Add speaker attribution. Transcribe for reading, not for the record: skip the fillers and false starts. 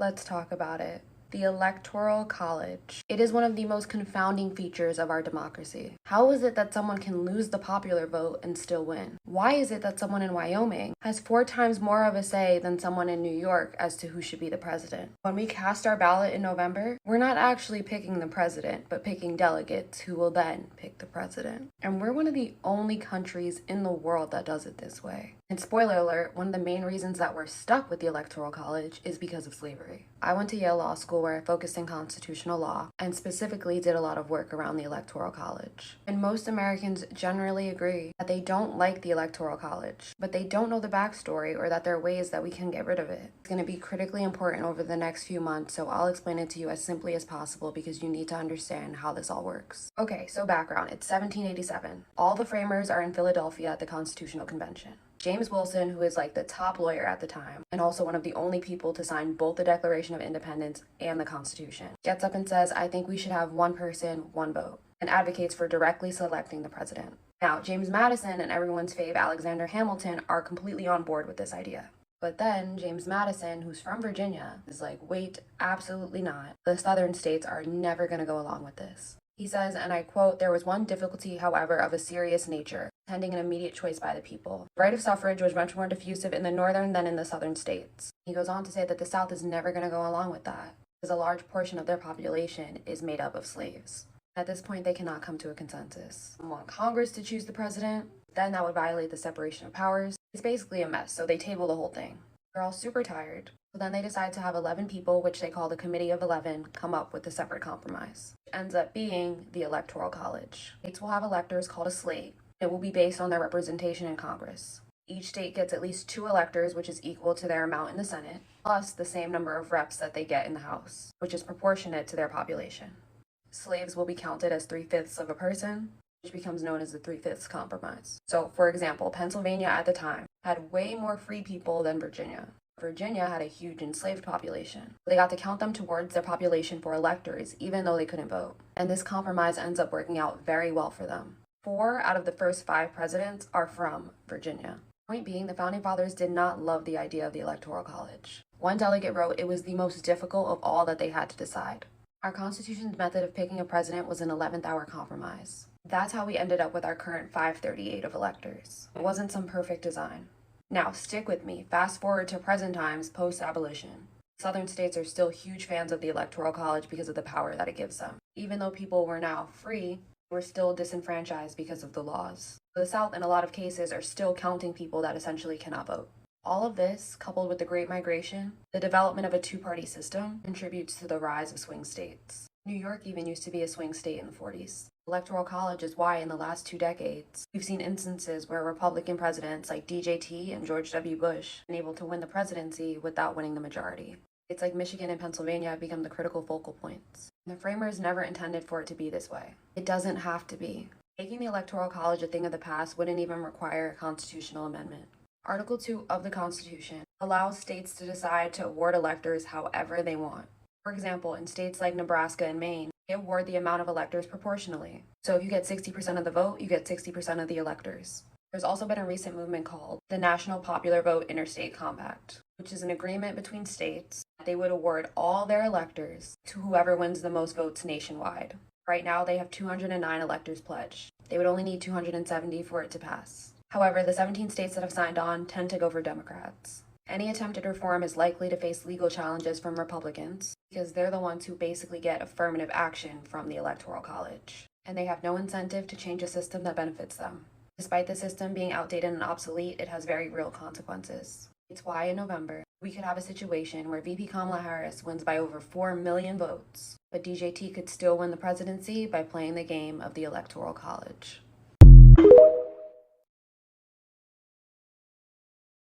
Speaker 1: Let's talk about it. The Electoral College. It is one of the most confounding features of our democracy. How is it that someone can lose the popular vote and still win? Why is it that someone in Wyoming has 4 times more of a say than someone in New York as to who should be the president? When we cast our ballot in November, we're not actually picking the president, but picking delegates who will then pick the president. And we're one of the only countries in the world that does it this way. And spoiler alert, one of the main reasons that we're stuck with the Electoral College is because of slavery. I went to Yale Law School where I focused in constitutional law and specifically did a lot of work around the Electoral College. And most Americans generally agree that they don't like the Electoral College, but they don't know the backstory or that there are ways that we can get rid of it. It's going to be critically important over the next few months, so I'll explain it to you as simply as possible because you need to understand how this all works. Okay, so background, it's 1787. All the framers are in Philadelphia at the Constitutional Convention. James Wilson, who is like the top lawyer at the time, and also one of the only people to sign both the Declaration of Independence and the Constitution, gets up and says, I think we should have one person, one vote, and advocates for directly selecting the president. Now, James Madison and everyone's fave Alexander Hamilton are completely on board with this idea. But then James Madison, who's from Virginia, is like, wait, absolutely not. The southern states are never going to go along with this. He says, and I quote, there was one difficulty, however, of a serious nature, pending an immediate choice by the people. The right of suffrage was much more diffusive in the northern than in the southern states. He goes on to say that the South is never going to go along with that, because a large portion of their population is made up of slaves. At this point, they cannot come to a consensus. They want Congress to choose the president, then that would violate the separation of powers. It's basically a mess, so they table the whole thing. They're all super tired. So then they decide to have 11 people, which they call the Committee of 11, come up with a separate compromise. Which ends up being the Electoral College. States will have electors called a slate. It will be based on their representation in Congress. Each state gets at least 2 electors, which is equal to their amount in the Senate, plus the same number of reps that they get in the House, which is proportionate to their population. Slaves will be counted as 3/5 of a person, which becomes known as the 3/5 compromise. So, for example, Pennsylvania at the time had way more free people than Virginia. Virginia had a huge enslaved population. They got to count them towards their population for electors, even though they couldn't vote. And this compromise ends up working out very well for them. 4 out of the first 5 presidents are from Virginia. Point being, the Founding Fathers did not love the idea of the Electoral College. One delegate wrote it was the most difficult of all that they had to decide. Our Constitution's method of picking a president was an 11th hour compromise. That's how we ended up with our current 538 of electors. It wasn't some perfect design. Now, stick with me. Fast forward to present times post-abolition. Southern states are still huge fans of the Electoral College because of the power that it gives them. Even though people were now free, they were still disenfranchised because of the laws. The South, in a lot of cases, are still counting people that essentially cannot vote. All of this, coupled with the Great Migration, the development of a 2-party system, contributes to the rise of swing states. New York even used to be a swing state in the 40s. Electoral College is why in the last 2 decades, we've seen instances where Republican presidents like DJT and George W. Bush have been able to win the presidency without winning the majority. States like Michigan and Pennsylvania have become the critical focal points. And the framers never intended for it to be this way. It doesn't have to be. Making the Electoral College a thing of the past wouldn't even require a constitutional amendment. Article 2 of the Constitution allows states to decide to award electors however they want. For example, in states like Nebraska and Maine, they award the amount of electors proportionally. So if you get 60% of the vote, you get 60% of the electors. There's also been a recent movement called the National Popular Vote Interstate Compact, which is an agreement between states that they would award all their electors to whoever wins the most votes nationwide. Right now, they have 209 electors pledged. They would only need 270 for it to pass. However, the 17 states that have signed on tend to go for Democrats. Any attempted reform is likely to face legal challenges from Republicans because they're the ones who basically get affirmative action from the Electoral College. And they have no incentive to change a system that benefits them. Despite the system being outdated and obsolete, it has very real consequences. It's why in November, we could have a situation where VP Kamala Harris wins by over 4 million votes, but DJT could still win the presidency by playing the game of the Electoral College.